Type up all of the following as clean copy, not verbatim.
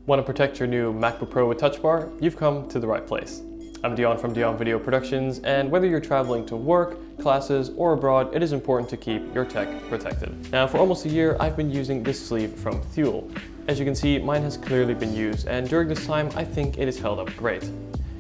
Want to protect your new MacBook Pro with Touch Bar? You've come to the right place. I'm Dion from DionVideoProductions, and whether you're traveling to work, classes, or abroad, it is important to keep your tech protected. Now, for almost a year, I've been using this sleeve from Thule. As you can see, mine has clearly been used, and during this time, I think it has held up great.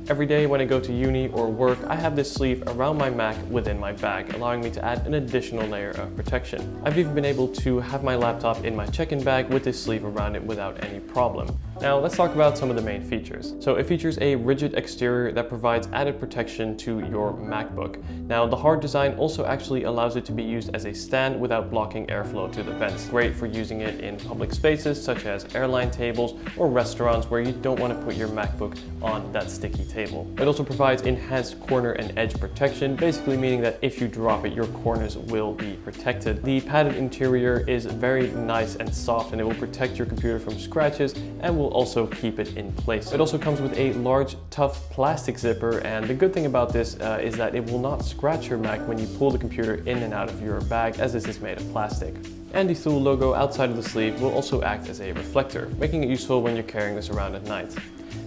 Every day when I go to uni or work, I have this sleeve around my Mac within my bag, allowing me to add an additional layer of protection. I've even been able to have my laptop in my check-in bag with this sleeve around it without any problem. Now let's talk about some of the main features. So it features a rigid exterior that provides added protection to your MacBook. Now the hard design also actually allows it to be used as a stand without blocking airflow to the vents. Great for using it in public spaces such as airline tables or restaurants where you don't want to put your MacBook on that sticky table. It also provides enhanced corner and edge protection, basically meaning that if you drop it, your corners will be protected. The padded interior is very nice and soft, and it will protect your computer from scratches and will also keep it in place. It also comes with a large, tough plastic zipper, and the good thing about this is that it will not scratch your Mac when you pull the computer in and out of your bag, as this is made of plastic. And the Thule logo outside of the sleeve will also act as a reflector, making it useful when you're carrying this around at night.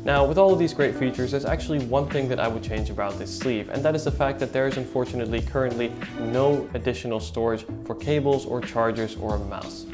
Now, with all of these great features, there's actually one thing that I would change about this sleeve, and that is the fact that there is unfortunately currently no additional storage for cables or chargers or a mouse.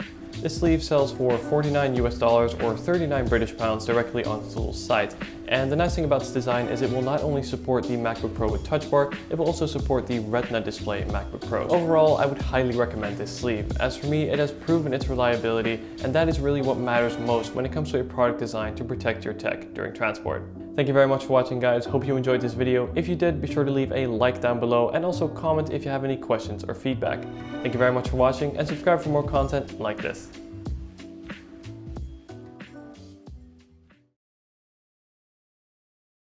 This sleeve sells for $49 or 39 British pounds directly on Thule's site. And the nice thing about this design is it will not only support the MacBook Pro with Touch Bar, it will also support the Retina display MacBook Pros. Overall, I would highly recommend this sleeve. As for me, it has proven its reliability, and that is really what matters most when it comes to a product designed to protect your tech during transport. Thank you very much for watching, guys. Hope you enjoyed this video. If you did, be sure to leave a like down below and also comment if you have any questions or feedback. Thank you very much for watching, and subscribe for more content like this.